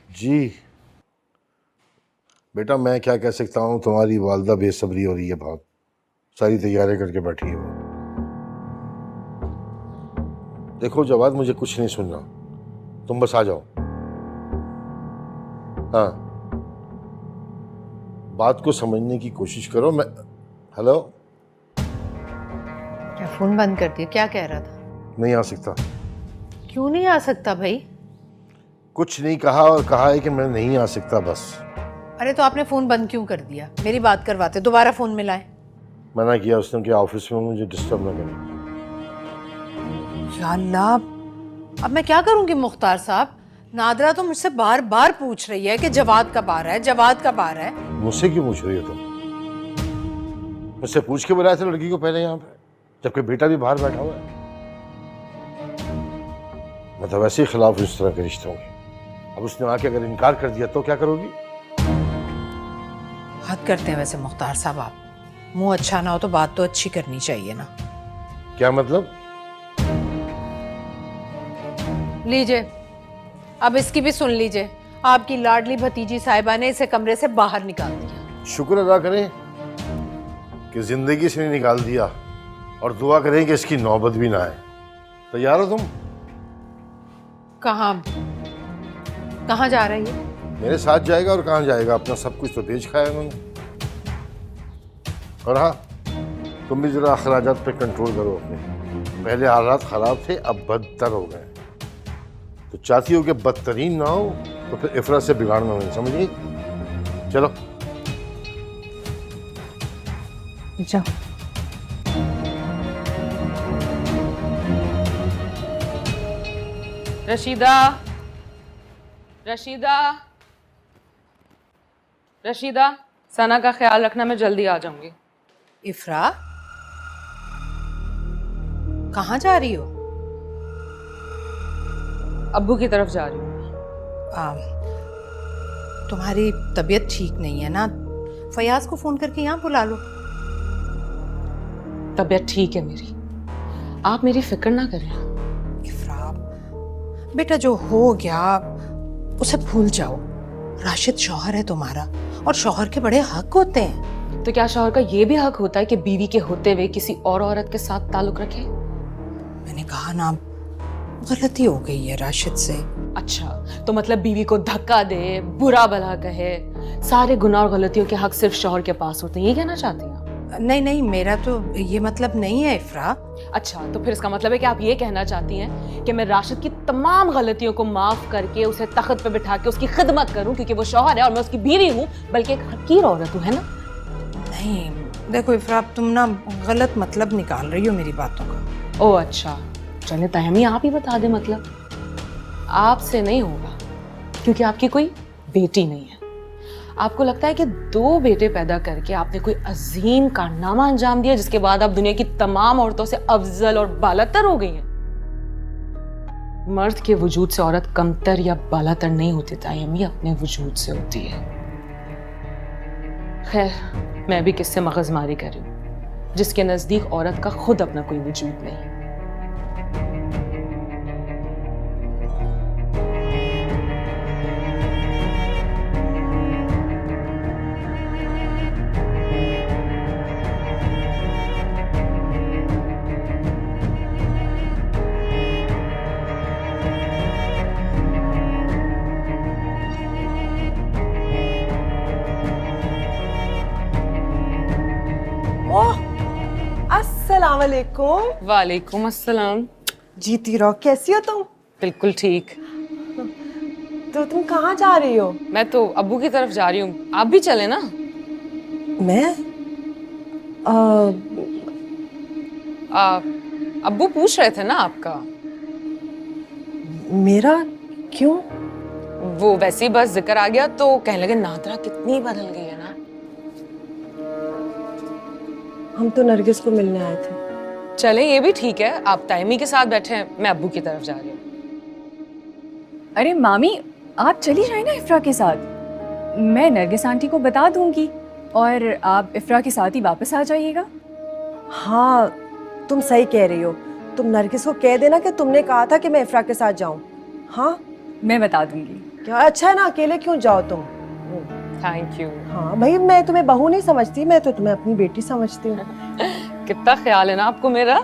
जी बेटा, मैं क्या कह सकता हूँ, तुम्हारी वालदा बेसब्री हो रही है बहुत, सारी तैयारी करके बैठी है वो। देखो जवाद, मुझे कुछ नहीं सुनना, तुम बस आ जाओ। हाँ, बात को समझने की कोशिश करो। मैं हेलो, क्या फोन बंद कर दिया? क्या कह रहा था? नहीं आ सकता। क्यों नहीं आ सकता भाई? कुछ नहीं कहा, और कहा है कि मैं नहीं आ सकता बस। अरे तो आपने फोन बंद क्यों कर दिया? मेरी बात करवाते, दोबारा फोन मिलाए। मना किया उसने कि ऑफिस में मुझे डिस्टर्ब ना करें। या अल्लाह, अब मैं क्या करूंगी मुख्तार साहब? नादरा तो मुझसे बार बार पूछ रही है कि जवाद कब आ रहा है, जवाद कब आ रहा है। मुझसे क्यों पूछ रही हो तुम? मुझसे पूछ के बुलाया था लड़की को पहले यहाँ पे, जबकि बेटा भी बाहर बैठा हुआ है। मैं तो वैसे ही खिलाफ इस तरह के रिश्तों के। अब उसने आके अगर इनकार कर दिया तो क्या करोगी? हद करते हैं वैसे मुख्तार साहब आप। मुंह अच्छा ना हो तो बात तो अच्छी करनी चाहिए ना। क्या मतलब? लीजिए, अब इसकी भी सुन लीजिए। आपकी लाडली भतीजी साहिबा ने इसे कमरे से बाहर निकाल दिया। शुक्र अदा करें कि जिंदगी से नहीं निकाल दिया, और दुआ करें कि इसकी नौबत भी ना आए। तैयार हो तुम? कहाँ कहाँ जा रही है? मेरे साथ जाएगा, और कहाँ जाएगा? अपना सब कुछ तो बेच खाया उन्होंने। और हाँ, तुम भी जरा अखराजात पे कंट्रोल करो अपने। पहले हालात खराब थे, अब बदतर हो गए। तो चाहती हो कि बदतरीन ना हो, तो फिर इफरा से बिगाड़ना नहीं, समझ गई? चलो जाओ। रशीदा, रशीदा, रशीदा, सना का ख्याल रखना, मैं जल्दी आ जाऊंगी। इफ्रा, कहाँ जा रही हो? अब्बू की तरफ जा रही हूँ। तुम्हारी तबीयत ठीक नहीं है ना? फयाज को फोन करके यहाँ बुला लो। तबीयत ठीक है मेरी, आप मेरी फिक्र ना करें। इफ्रा बेटा, जो हो गया उसे भूल जाओ। राशिद शौहर है तुम्हारा, और शौहर के बड़े हक होते हैं। तो क्या शौहर का ये भी हक होता है कि बीवी के होते हुए किसी और औरत के साथ ताल्लुक रखे? मैंने कहा ना, गलती हो गई है राशिद से। अच्छा, तो मतलब बीवी को धक्का दे, बुरा भला कहे, सारे गुनाह और गलतियों के हक सिर्फ शौहर के पास होते हैं, ये कहना चाहती हैं? नहीं नहीं, मेरा तो ये मतलब नहीं है इफ्रा। अच्छा, तो फिर इसका मतलब है कि आप ये कहना चाहती हैं कि मैं राशिद की तमाम गलतियों को माफ करके उसे तख्त पे बिठा के उसकी खिदमत करूं, क्योंकि वो शौहर है और मैं उसकी बीवी हूं, बल्कि एक हकीर औरत हूं, है ना? नहीं देखो इफ्रा, तुम ना गलत मतलब निकाल रही हो मेरी बातों का। ओह अच्छा, चले तहमी आप ही बता दे। मतलब आपसे नहीं होगा, क्योंकि आपकी कोई बेटी नहीं है। आपको लगता है कि 2 बेटे पैदा करके आपने कोई अजीम कारनामा अंजाम दिया, जिसके बाद आप दुनिया की तमाम औरतों से अफजल और बालातर हो गई हैं। मर्द के वजूद से औरत कमतर या बालातर नहीं होती तायमी, अपने वजूद से होती है। खैर, मैं भी किससे मगजमारी कर रही हूँ, जिसके नजदीक औरत का खुद अपना कोई वजूद नहीं। ओह, अस्सलाम वालेकुम। वालेकुम अस्सलाम। जीती रहो, कैसी हो तुम? बिल्कुल ठीक। तो तुम कहाँ जा रही हो? मैं तो अब्बू की तरफ जा रही हूँ, आप भी चले ना। मैं आ, अब्बू पूछ रहे थे ना आपका। मेरा क्यों? वो वैसे ही बस जिक्र आ गया तो कहने लगे नादरा कितनी बदल गई है ना। हम तो नरगिस को मिलने आए थे। चले, ये भी ठीक है, आप तायमी के साथ बैठे हैं, मैं अब्बू की तरफ जा रही हूँ। अरे मामी, आप चली जाए ना इफ्रा के साथ। मैं नरगिस आंटी को बता दूंगी और आप इफ्रा के साथ ही वापस आ जाइएगा। हाँ, तुम सही कह रही हो। तुम नरगिस को कह देना कि तुमने कहा था कि मैं इफ्रा के साथ जाऊं। हाँ, मैं बता दूंगी। क्या अच्छा है ना, अकेले क्यों जाओ तुम। Thank you. हाँ भाई, मैं तुम्हें बहू नहीं समझती, मैं तो तुम्हें अपनी बेटी समझती हूँ। कितना ख्याल है ना आपको मेरा।